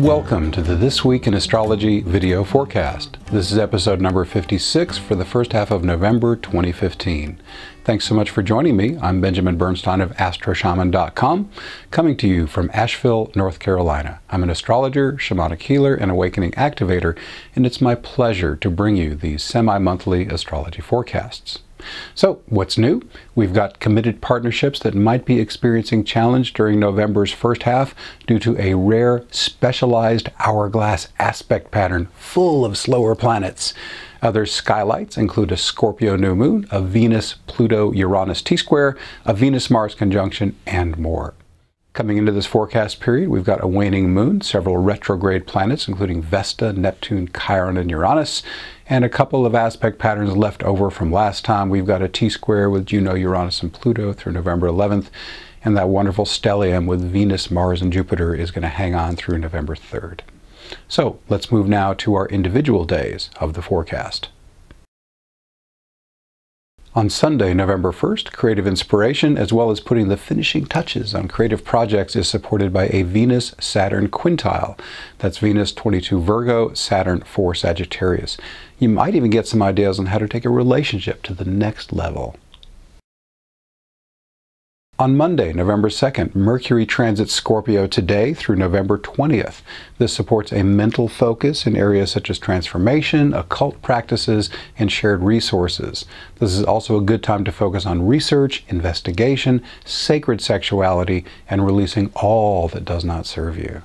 Welcome to the This Week in Astrology video forecast. This is episode number 56 for the first half of November 2015. Thanks so much for joining me. I'm Benjamin Bernstein of astroshaman.com, coming to you from Asheville, North Carolina. I'm an astrologer, shamanic healer, and awakening activator, and it's my pleasure to bring you these semi-monthly astrology forecasts. So, what's new? We've got committed partnerships that might be experiencing challenge during November's first half due to a rare, specialized hourglass aspect pattern full of slower planets. Other skylights include a Scorpio new moon, a Venus-Pluto-Uranus T-square, a Venus-Mars conjunction, and more. Coming into this forecast period, we've got a waning moon, several retrograde planets, including Vesta, Neptune, Chiron, and Uranus, and a couple of aspect patterns left over from last time. We've got a T-square with Juno, Uranus, and Pluto through November 11th, and that wonderful stellium with Venus, Mars, and Jupiter is going to hang on through November 3rd. So let's move now to our individual days of the forecast. On Sunday, November 1st, creative inspiration, as well as putting the finishing touches on creative projects, is supported by a Venus-Saturn quintile. That's Venus 22 Virgo, Saturn 4 Sagittarius. You might even get some ideas on how to take a relationship to the next level. On Monday, November 2nd, Mercury transits Scorpio today through November 20th. This supports a mental focus in areas such as transformation, occult practices, and shared resources. This is also a good time to focus on research, investigation, sacred sexuality, and releasing all that does not serve you.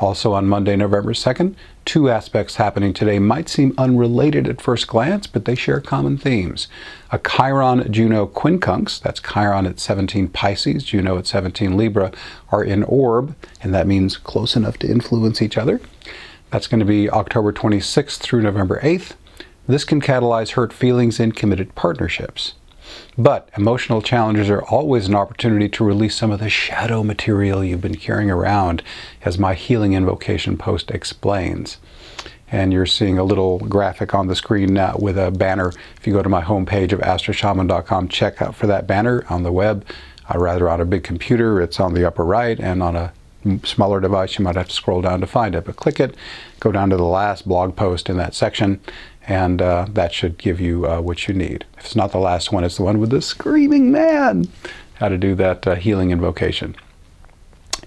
Also on Monday, November 2nd, two aspects happening today might seem unrelated at first glance, but they share common themes. A Chiron-Juno quincunx, that's Chiron at 17 Pisces, Juno at 17 Libra, are in orb, and that means close enough to influence each other. That's going to be October 26th through November 8th. This can catalyze hurt feelings in committed partnerships. But emotional challenges are always an opportunity to release some of the shadow material you've been carrying around, as my healing invocation post explains. And you're seeing a little graphic on the screen now with a banner. If you go to my homepage of astroshaman.com, check out for that banner on the web. Rather on a big computer, it's on the upper right, and on a smaller device, you might have to scroll down to find it. But click it, go down to the last blog post in that section, and that should give you what you need. If it's not the last one, it's the one with the screaming man. How to do that healing invocation.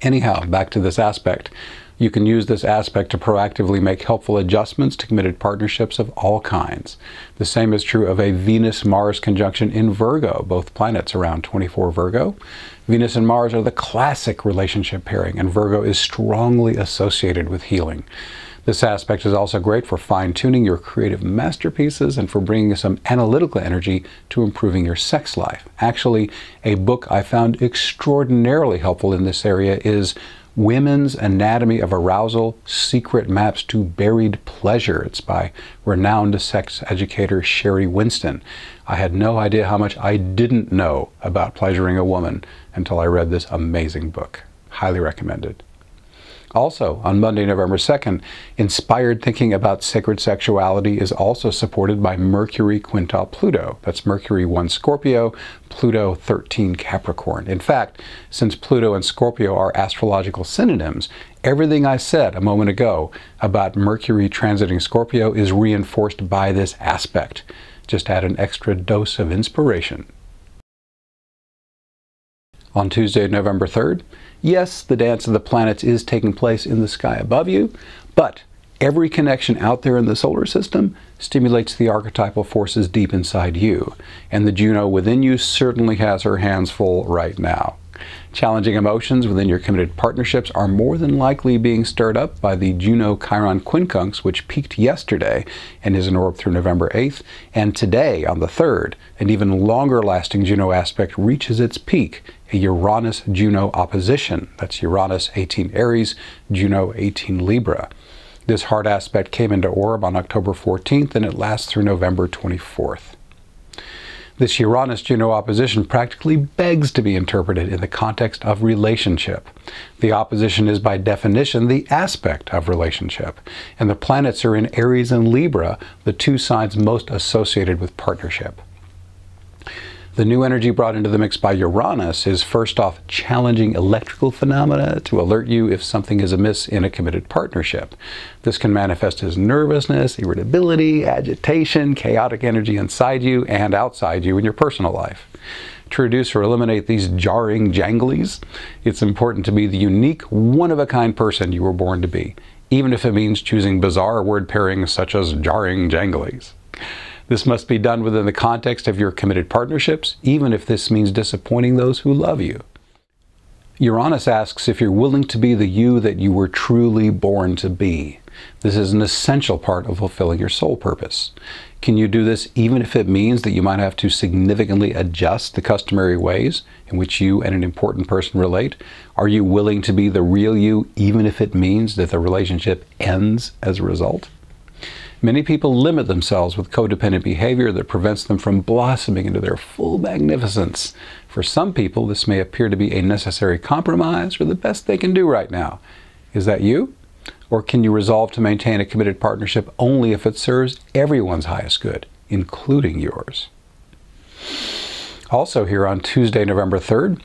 Anyhow, back to this aspect. You can use this aspect to proactively make helpful adjustments to committed partnerships of all kinds. The same is true of a Venus-Mars conjunction in Virgo, both planets around 24 Virgo. Venus and Mars are the classic relationship pairing, and Virgo is strongly associated with healing. This aspect is also great for fine-tuning your creative masterpieces and for bringing some analytical energy to improving your sex life. Actually, a book I found extraordinarily helpful in this area is Women's Anatomy of Arousal, Secret Maps to Buried Pleasure. It's by renowned sex educator Sherry Winston. I had no idea how much I didn't know about pleasuring a woman until I read this amazing book. Highly recommended. Also, on Monday, November 2nd, inspired thinking about sacred sexuality is also supported by Mercury quintile Pluto. That's Mercury 1 Scorpio, Pluto 13 Capricorn. In fact, since Pluto and Scorpio are astrological synonyms, everything I said a moment ago about Mercury transiting Scorpio is reinforced by this aspect. Just add an extra dose of inspiration. On Tuesday, November 3rd, yes, the dance of the planets is taking place in the sky above you, but every connection out there in the solar system stimulates the archetypal forces deep inside you, and the Juno within you certainly has her hands full right now. Challenging emotions within your committed partnerships are more than likely being stirred up by the Juno-Chiron quincunx, which peaked yesterday and is in orb through November 8th, and today, on the 3rd, an even longer-lasting Juno aspect reaches its peak, a Uranus-Juno opposition. That's Uranus 18 Aries, Juno 18 Libra. This hard aspect came into orb on October 14th, and it lasts through November 24th. This Uranus-Juno opposition practically begs to be interpreted in the context of relationship. The opposition is by definition the aspect of relationship, and the planets are in Aries and Libra, the two signs most associated with partnership. The new energy brought into the mix by Uranus is first off challenging electrical phenomena to alert you if something is amiss in a committed partnership. This can manifest as nervousness, irritability, agitation, chaotic energy inside you and outside you in your personal life. To reduce or eliminate these jarring janglies, it's important to be the unique, one-of-a-kind person you were born to be, even if it means choosing bizarre word pairings such as jarring janglies. This must be done within the context of your committed partnerships, even if this means disappointing those who love you. Uranus asks if you're willing to be the you that you were truly born to be. This is an essential part of fulfilling your soul purpose. Can you do this even if it means that you might have to significantly adjust the customary ways in which you and an important person relate? Are you willing to be the real you even if it means that the relationship ends as a result? Many people limit themselves with codependent behavior that prevents them from blossoming into their full magnificence. For some people, this may appear to be a necessary compromise or the best they can do right now. Is that you? Or can you resolve to maintain a committed partnership only if it serves everyone's highest good, including yours? Also here on Tuesday, November 3rd,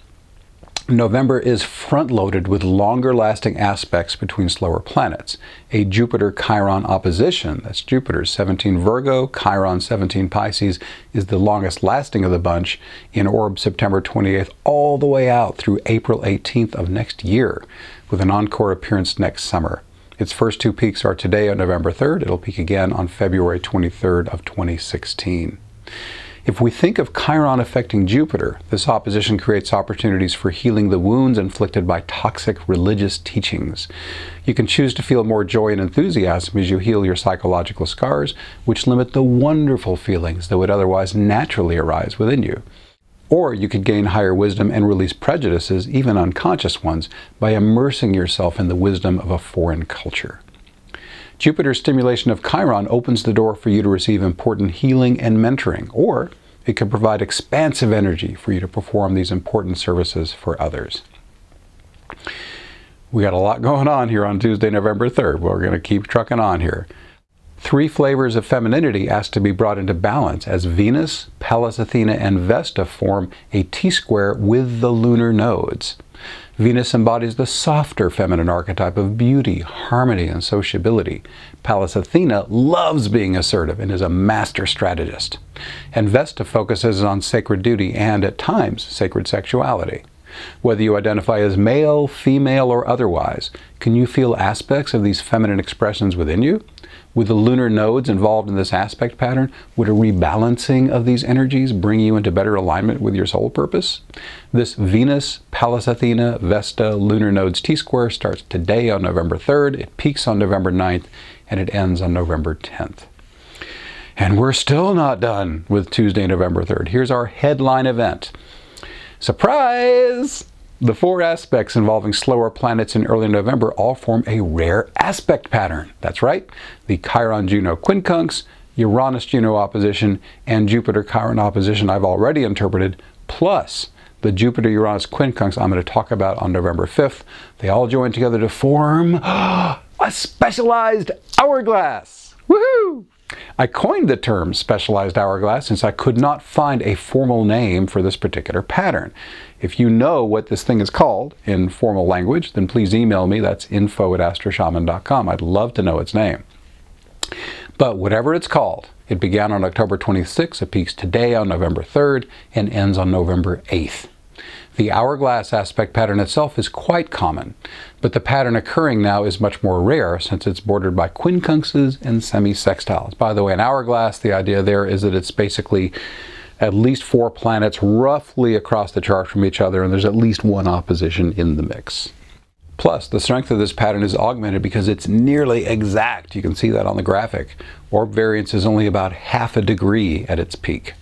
November is front-loaded with longer-lasting aspects between slower planets. A Jupiter-Chiron opposition, that's Jupiter 17 Virgo, Chiron 17 Pisces, is the longest lasting of the bunch in orb September 28th all the way out through April 18th of next year, with an encore appearance next summer. Its first two peaks are today on November 3rd. It'll peak again on February 23rd of 2016. If we think of Chiron affecting Jupiter, this opposition creates opportunities for healing the wounds inflicted by toxic religious teachings. You can choose to feel more joy and enthusiasm as you heal your psychological scars, which limit the wonderful feelings that would otherwise naturally arise within you. Or you could gain higher wisdom and release prejudices, even unconscious ones, by immersing yourself in the wisdom of a foreign culture. Jupiter's stimulation of Chiron opens the door for you to receive important healing and mentoring, or it can provide expansive energy for you to perform these important services for others. We got a lot going on here on Tuesday, November 3rd. We're going to keep trucking on here. Three flavors of femininity ask to be brought into balance as Venus, Pallas Athena, and Vesta form a T-square with the lunar nodes. Venus embodies the softer feminine archetype of beauty, harmony, and sociability. Pallas Athena loves being assertive and is a master strategist. And Vesta focuses on sacred duty and, at times, sacred sexuality. Whether you identify as male, female, or otherwise, can you feel aspects of these feminine expressions within you? With the lunar nodes involved in this aspect pattern, would a rebalancing of these energies bring you into better alignment with your soul purpose? This Venus, Pallas Athena, Vesta, lunar nodes T-square starts today on November 3rd, it peaks on November 9th, and it ends on November 10th. And we're still not done with Tuesday, November 3rd. Here's our headline event. Surprise! The four aspects involving slower planets in early November all form a rare aspect pattern. That's right, the Chiron-Juno quincunx, Uranus-Juno opposition, and Jupiter-Chiron opposition I've already interpreted, plus the Jupiter-Uranus quincunx I'm going to talk about on November 5th. They all join together to form a specialized hourglass. Woohoo! I coined the term specialized hourglass since I could not find a formal name for this particular pattern. If you know what this thing is called in formal language, then please email me. That's info@astroshaman.com. I'd love to know its name. But whatever it's called, it began on October 26th, it peaks today on November 3rd, and ends on November 8th. The hourglass aspect pattern itself is quite common, but the pattern occurring now is much more rare since it's bordered by quincunxes and semi-sextiles. By the way, an hourglass, the idea there is that it's basically at least four planets roughly across the chart from each other, and there's at least one opposition in the mix. Plus, the strength of this pattern is augmented because it's nearly exact. You can see that on the graphic. Orb variance is only about ½ a degree at its peak.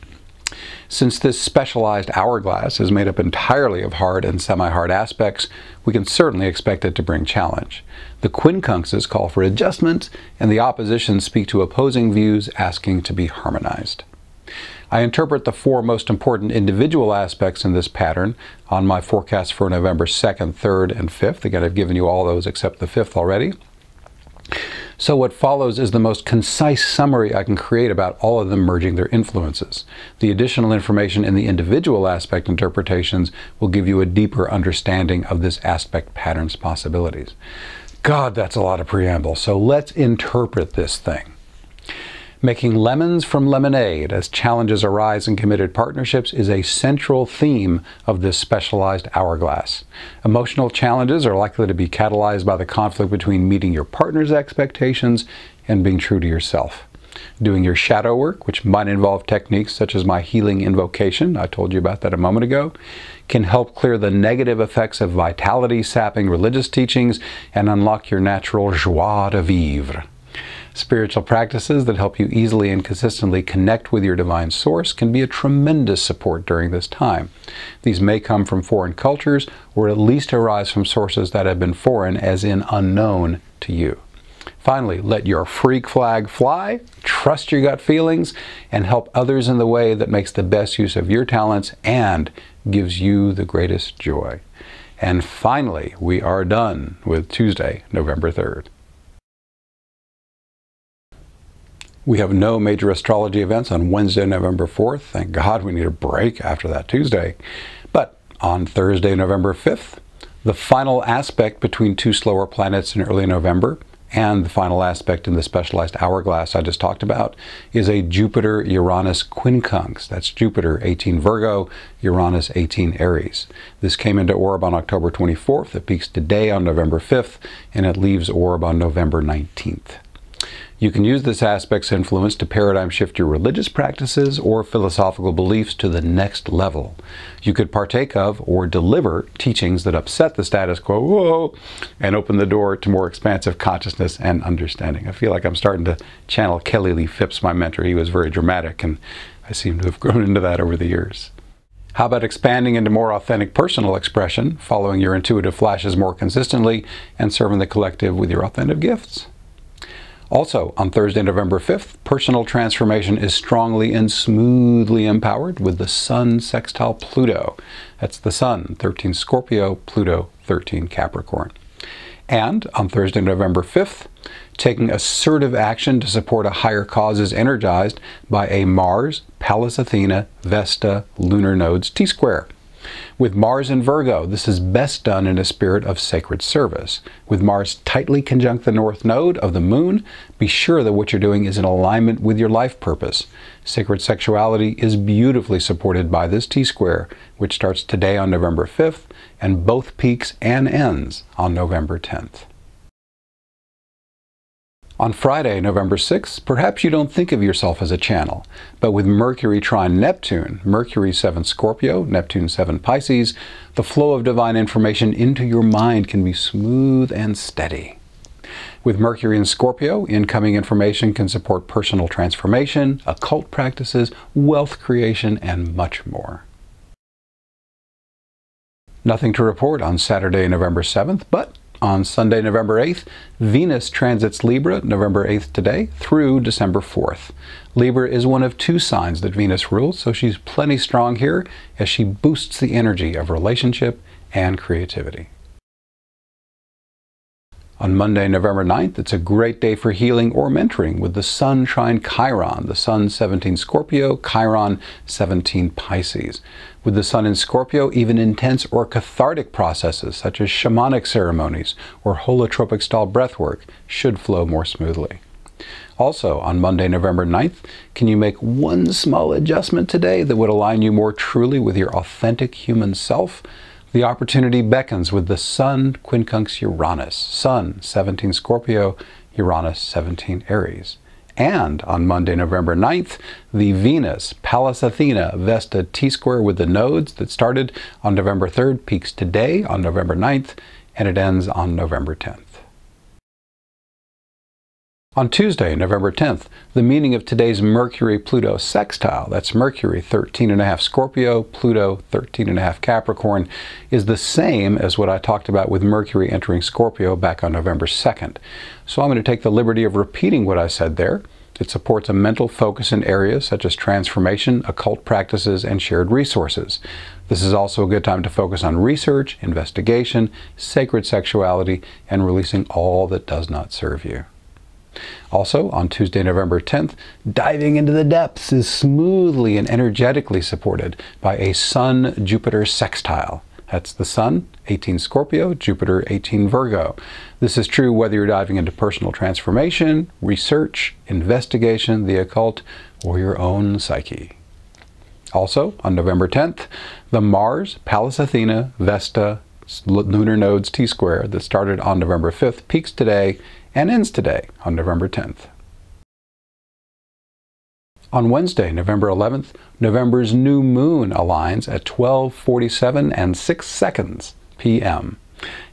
Since this specialized hourglass is made up entirely of hard and semi-hard aspects, we can certainly expect it to bring challenge. The quincunxes call for adjustment, and the oppositions speak to opposing views asking to be harmonized. I interpret the four most important individual aspects in this pattern on my forecast for November 2nd, 3rd, and 5th. Again, I've given you all those except the 5th already. So what follows is the most concise summary I can create about all of them merging their influences. The additional information in the individual aspect interpretations will give you a deeper understanding of this aspect pattern's possibilities. God, that's a lot of preamble, so let's interpret this thing. Making lemons from lemonade as challenges arise in committed partnerships is a central theme of this specialized hourglass. Emotional challenges are likely to be catalyzed by the conflict between meeting your partner's expectations and being true to yourself. Doing your shadow work, which might involve techniques such as my healing invocation, I told you about that a moment ago, can help clear the negative effects of vitality-sapping religious teachings and unlock your natural joie de vivre. Spiritual practices that help you easily and consistently connect with your divine source can be a tremendous support during this time. These may come from foreign cultures or at least arise from sources that have been foreign, as in unknown to you. Finally, let your freak flag fly, trust your gut feelings, and help others in the way that makes the best use of your talents and gives you the greatest joy. And finally, we are done with Tuesday, November 3rd. We have no major astrology events on Wednesday, November 4th. Thank God, we need a break after that Tuesday. But on Thursday, November 5th, the final aspect between two slower planets in early November and the final aspect in the specialized hourglass I just talked about is a Jupiter-Uranus quincunx. That's Jupiter 18 Virgo, Uranus 18 Aries. This came into orb on October 24th. It peaks today on November 5th, and it leaves orb on November 19th. You can use this aspect's influence to paradigm shift your religious practices or philosophical beliefs to the next level. You could partake of or deliver teachings that upset the status quo, and open the door to more expansive consciousness and understanding. I feel like I'm starting to channel Kelly Lee Phipps, my mentor. He was very dramatic, and I seem to have grown into that over the years. How about expanding into more authentic personal expression, following your intuitive flashes more consistently, and serving the collective with your authentic gifts? Also, on Thursday, November 5th, personal transformation is strongly and smoothly empowered with the Sun sextile Pluto. That's the Sun, 13 Scorpio, Pluto, 13 Capricorn. And on Thursday, November 5th, taking assertive action to support a higher cause is energized by a Mars, Pallas Athena, Vesta, lunar nodes T-square. With Mars in Virgo, this is best done in a spirit of sacred service. With Mars tightly conjunct the north node of the moon, be sure that what you're doing is in alignment with your life purpose. Sacred sexuality is beautifully supported by this T-square, which starts today on November 5th, and both peaks and ends on November 10th. On Friday, November 6th, perhaps you don't think of yourself as a channel, but with Mercury trine Neptune, Mercury 7 Scorpio, Neptune 7 Pisces, the flow of divine information into your mind can be smooth and steady. With Mercury in Scorpio, incoming information can support personal transformation, occult practices, wealth creation, and much more. Nothing to report on Saturday, November 7th, but on Sunday, November 8th, Venus transits Libra, November 8th today, through December 4th. Libra is one of two signs that Venus rules, so she's plenty strong here as she boosts the energy of relationship and creativity. On Monday, November 9th, it's a great day for healing or mentoring with the Sun trine Chiron, the Sun 17 Scorpio, Chiron 17 Pisces. With the Sun in Scorpio, even intense or cathartic processes such as shamanic ceremonies or holotropic style breathwork should flow more smoothly. Also, on Monday, November 9th, can you make one small adjustment today that would align you more truly with your authentic human self? The opportunity beckons with the Sun quincunx Uranus, Sun 17 Scorpio, Uranus 17 Aries. And on Monday, November 9th, the Venus, Pallas Athena, Vesta T-square with the nodes that started on November 3rd peaks today on November 9th, and it ends on November 10th. On Tuesday, November 10th, the meaning of today's Mercury-Pluto sextile, that's Mercury 13.5 Scorpio, Pluto 13.5 Capricorn, is the same as what I talked about with Mercury entering Scorpio back on November 2nd. So I'm going to take the liberty of repeating what I said there. It supports a mental focus in areas such as transformation, occult practices, and shared resources. This is also a good time to focus on research, investigation, sacred sexuality, and releasing all that does not serve you. Also, on Tuesday, November 10th, diving into the depths is smoothly and energetically supported by a Sun-Jupiter sextile. That's the Sun, 18 Scorpio, Jupiter, 18 Virgo. This is true whether you're diving into personal transformation, research, investigation, the occult, or your own psyche. Also, on November 10th, the Mars, Pallas Athena, Vesta, lunar nodes T-square that started on November 5th peaks today and ends today on November 10th. On Wednesday, November 11th, November's new moon aligns at 12:47 and 6 seconds p.m.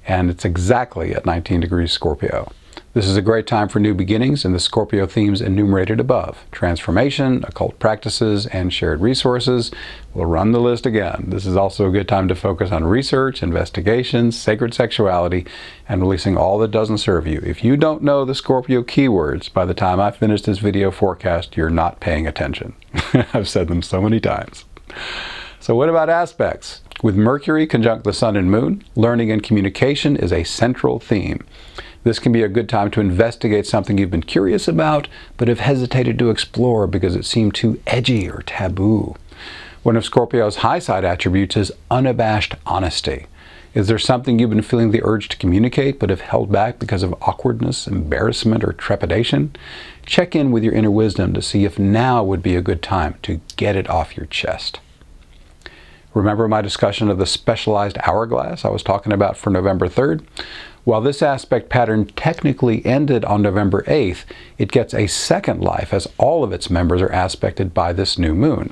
and it's exactly at 19 degrees Scorpio. This is a great time for new beginnings in the Scorpio themes enumerated above: transformation, occult practices, and shared resources. We'll run the list again. This is also a good time to focus on research, investigations, sacred sexuality, and releasing all that doesn't serve you. If you don't know the Scorpio keywords by the time I finish this video forecast, you're not paying attention. I've said them so many times. So what about aspects? With Mercury conjunct the Sun and Moon, learning and communication is a central theme. This can be a good time to investigate something you've been curious about, but have hesitated to explore because it seemed too edgy or taboo. One of Scorpio's high side attributes is unabashed honesty. Is there something you've been feeling the urge to communicate but have held back because of awkwardness, embarrassment, or trepidation? Check in with your inner wisdom to see if now would be a good time to get it off your chest. Remember my discussion of the specialized hourglass I was talking about for November 3rd? While this aspect pattern technically ended on November 8th, it gets a second life as all of its members are aspected by this new moon.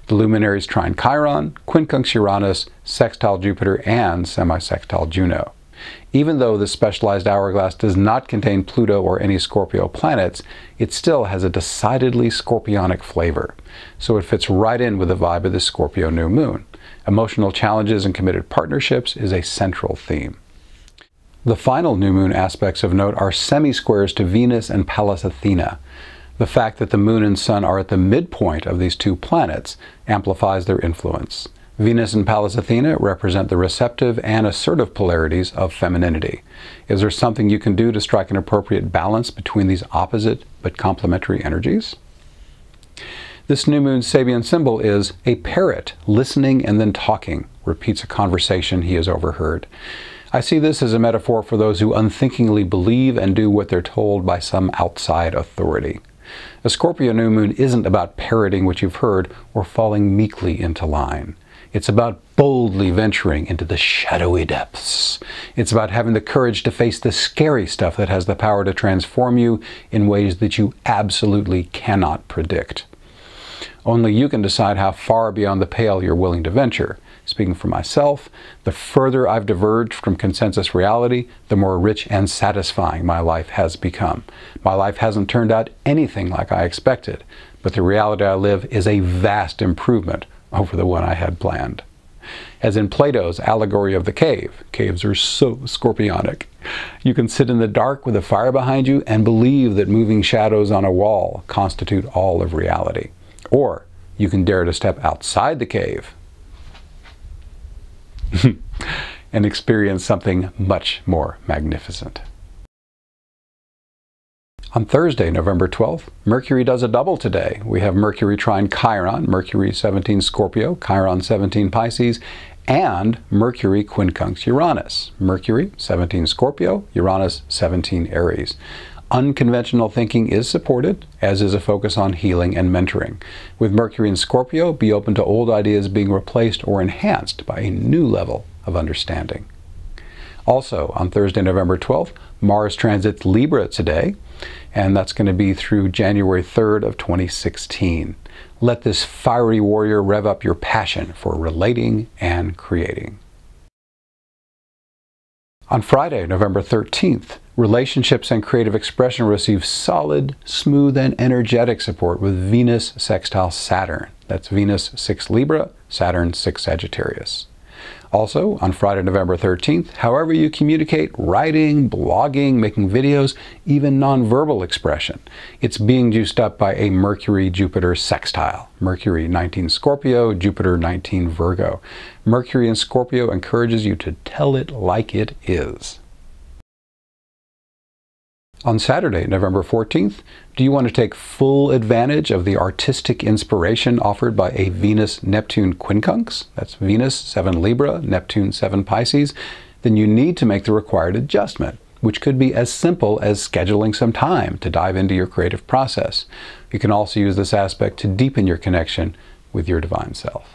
The luminaries trine Chiron, quincunx Uranus, sextile Jupiter, and semi-sextile Juno. Even though the specialized hourglass does not contain Pluto or any Scorpio planets, it still has a decidedly scorpionic flavor. So it fits right in with the vibe of the Scorpio new moon. Emotional challenges and committed partnerships is a central theme. The final new moon aspects of note are semi-squares to Venus and Pallas Athena. The fact that the moon and sun are at the midpoint of these two planets amplifies their influence. Venus and Pallas Athena represent the receptive and assertive polarities of femininity. Is there something you can do to strike an appropriate balance between these opposite but complementary energies? This new moon's Sabian symbol is a parrot listening and then talking, repeats a conversation he has overheard. I see this as a metaphor for those who unthinkingly believe and do what they're told by some outside authority. A Scorpio new moon isn't about parroting what you've heard or falling meekly into line. It's about boldly venturing into the shadowy depths. It's about having the courage to face the scary stuff that has the power to transform you in ways that you absolutely cannot predict. Only you can decide how far beyond the pale you're willing to venture. Speaking for myself, the further I've diverged from consensus reality, the more rich and satisfying my life has become. My life hasn't turned out anything like I expected, but the reality I live is a vast improvement over the one I had planned. As in Plato's allegory of the cave, caves are so scorpionic. You can sit in the dark with a fire behind you and believe that moving shadows on a wall constitute all of reality. Or you can dare to step outside the cave and experience something much more magnificent. On Thursday, November 12th, Mercury does a double today. We have Mercury trine Chiron, Mercury 17 Scorpio, Chiron 17 Pisces, and Mercury quincunx Uranus, Mercury 17 Scorpio, Uranus 17 Aries. Unconventional thinking is supported, as is a focus on healing and mentoring. With Mercury in Scorpio, be open to old ideas being replaced or enhanced by a new level of understanding. Also, on Thursday, November 12th, Mars transits Libra today, and that's going to be through January 3rd of 2016. Let this fiery warrior rev up your passion for relating and creating. On Friday, November 13th, relationships and creative expression receive solid, smooth, and energetic support with Venus sextile Saturn. That's Venus 6 Libra, Saturn 6 Sagittarius. Also, on Friday, November 13th, however you communicate, writing, blogging, making videos, even nonverbal expression, it's being juiced up by a Mercury-Jupiter sextile. Mercury 19 Scorpio, Jupiter 19 Virgo. Mercury in Scorpio encourages you to tell it like it is. On Saturday, November 14th, do you want to take full advantage of the artistic inspiration offered by a Venus-Neptune quincunx? That's Venus 7 Libra, Neptune 7 Pisces. Then you need to make the required adjustment, which could be as simple as scheduling some time to dive into your creative process. You can also use this aspect to deepen your connection with your divine self.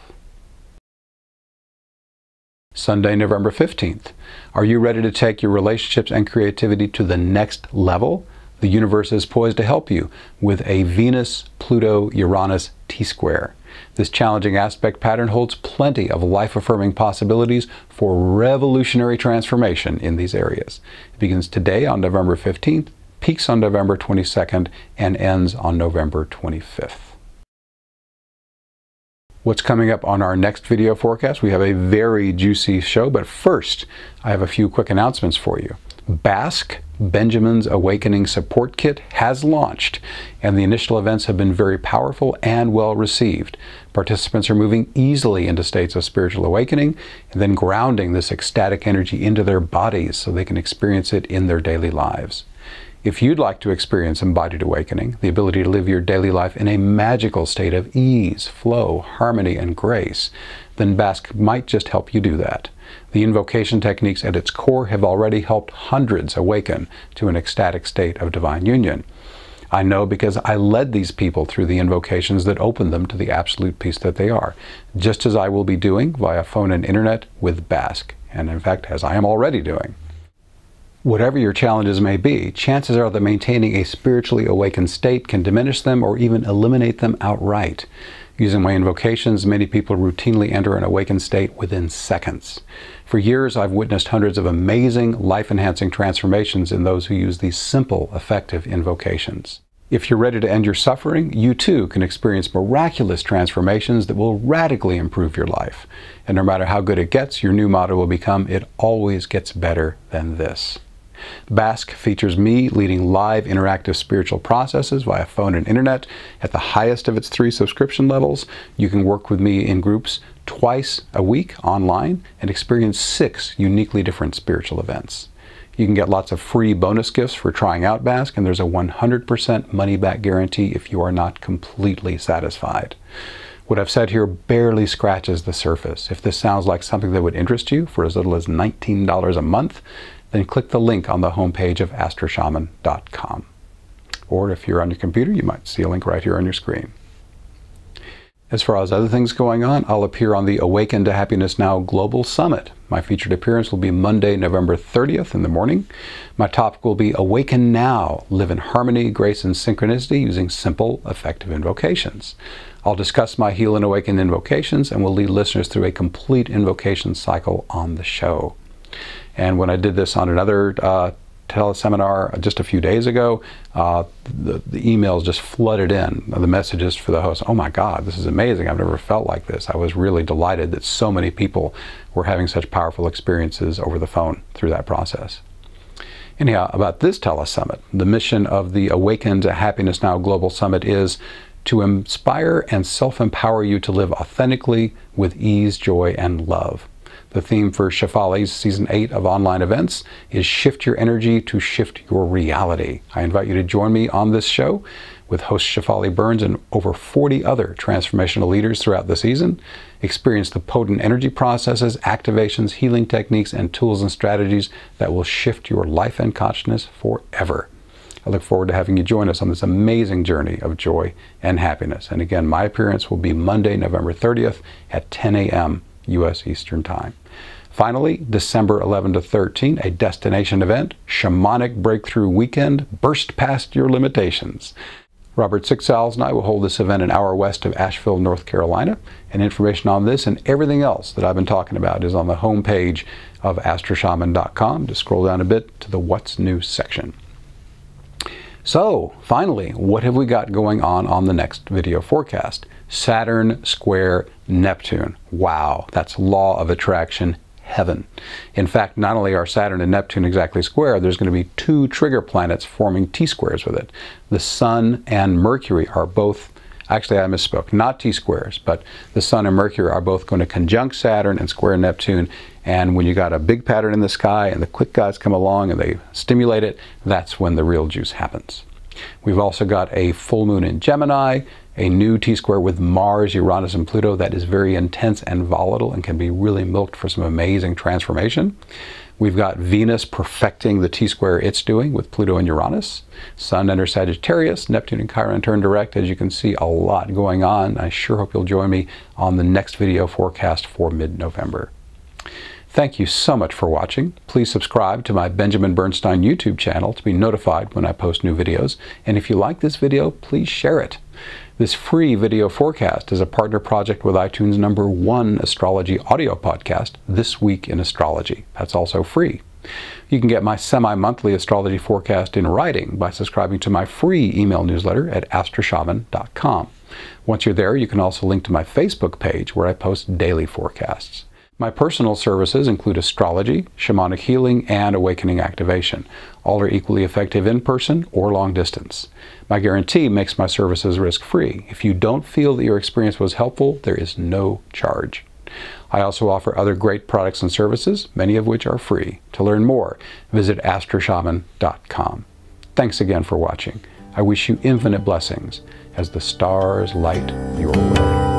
Sunday, November 15th. Are you ready to take your relationships and creativity to the next level? The universe is poised to help you with a Venus-Pluto-Uranus T-square. This challenging aspect pattern holds plenty of life-affirming possibilities for revolutionary transformation in these areas. It begins today on November 15th, peaks on November 22nd, and ends on November 25th. What's coming up on our next video forecast? We have a very juicy show, but first, I have a few quick announcements for you. Basque, Benjamin's Awakening Support Kit, has launched, and the initial events have been very powerful and well received. Participants are moving easily into states of spiritual awakening and then grounding this ecstatic energy into their bodies so they can experience it in their daily lives. If you'd like to experience embodied awakening, the ability to live your daily life in a magical state of ease, flow, harmony, and grace, then Basque might just help you do that. The invocation techniques at its core have already helped hundreds awaken to an ecstatic state of divine union. I know because I led these people through the invocations that opened them to the absolute peace that they are, just as I will be doing via phone and internet with Basque, and in fact, as I am already doing. Whatever your challenges may be, chances are that maintaining a spiritually awakened state can diminish them or even eliminate them outright. Using my invocations, many people routinely enter an awakened state within seconds. For years, I've witnessed hundreds of amazing, life-enhancing transformations in those who use these simple, effective invocations. If you're ready to end your suffering, you too can experience miraculous transformations that will radically improve your life. And no matter how good it gets, your new motto will become, "It always gets better than this." Basque features me leading live interactive spiritual processes via phone and internet at the highest of its 3 subscription levels. You can work with me in groups twice a week online and experience 6 uniquely different spiritual events. You can get lots of free bonus gifts for trying out Basque, and there's a 100% money-back guarantee if you are not completely satisfied. What I've said here barely scratches the surface. If this sounds like something that would interest you for as little as $19 a month, then click the link on the homepage of astroshaman.com. Or if you're on your computer, you might see a link right here on your screen. As far as other things going on, I'll appear on the Awaken to Happiness Now Global Summit. My featured appearance will be Monday, November 30th in the morning. My topic will be Awaken Now, Live in Harmony, Grace, and Synchronicity using simple, effective invocations. I'll discuss my Heal and Awaken invocations and will lead listeners through a complete invocation cycle on the show. And when I did this on another teleseminar just a few days ago, the emails just flooded in, the messages for the host. "Oh my God, this is amazing. I've never felt like this." I was really delighted that so many people were having such powerful experiences over the phone through that process. Anyhow, about this telesummit, the mission of the Awaken to Happiness Now Global Summit is to inspire and self-empower you to live authentically with ease, joy, and love. The theme for Shefali's Season 8 of online events is Shift Your Energy to Shift Your Reality. I invite you to join me on this show with host Shefali Burns and over 40 other transformational leaders throughout the season. Experience the potent energy processes, activations, healing techniques, and tools and strategies that will shift your life and consciousness forever. I look forward to having you join us on this amazing journey of joy and happiness. And again, my appearance will be Monday, November 30th at 10 a.m. U.S. Eastern Time. Finally, December 11 to 13, a destination event, Shamanic Breakthrough Weekend, Burst Past Your Limitations. Robert Sixals and I will hold this event an hour west of Asheville, North Carolina, and information on this and everything else that I've been talking about is on the homepage of astroshaman.com. Just scroll down a bit to the What's New section. So, finally, what have we got going on the next video forecast? Saturn square Neptune. Wow, that's law of attraction heaven. In fact, not only are Saturn and Neptune exactly square, there's going to be 2 trigger planets forming T-squares with it. The Sun and Mercury are both Actually, I misspoke. Not T-squares, but the Sun and Mercury are both going to conjunct Saturn and square Neptune. And when you got a big pattern in the sky and the quick guys come along and they stimulate it, that's when the real juice happens. We've also got a full moon in Gemini, a new T-square with Mars, Uranus, and Pluto that is very intense and volatile and can be really milked for some amazing transformation. We've got Venus perfecting the T-square it's doing with Pluto and Uranus. Sun enters Sagittarius, Neptune and Chiron turn direct. As you can see, a lot going on. I sure hope you'll join me on the next video forecast for mid-November. Thank you so much for watching. Please subscribe to my Benjamin Bernstein YouTube channel to be notified when I post new videos. And if you like this video, please share it. This free video forecast is a partner project with iTunes' #1 astrology audio podcast, This Week in Astrology. That's also free. You can get my semi-monthly astrology forecast in writing by subscribing to my free email newsletter at astroshaman.com. Once you're there, you can also link to my Facebook page where I post daily forecasts. My personal services include astrology, shamanic healing, and awakening activation. All are equally effective in person or long distance. My guarantee makes my services risk-free. If you don't feel that your experience was helpful, there is no charge. I also offer other great products and services, many of which are free. To learn more, visit astroshaman.com. Thanks again for watching. I wish you infinite blessings as the stars light your way.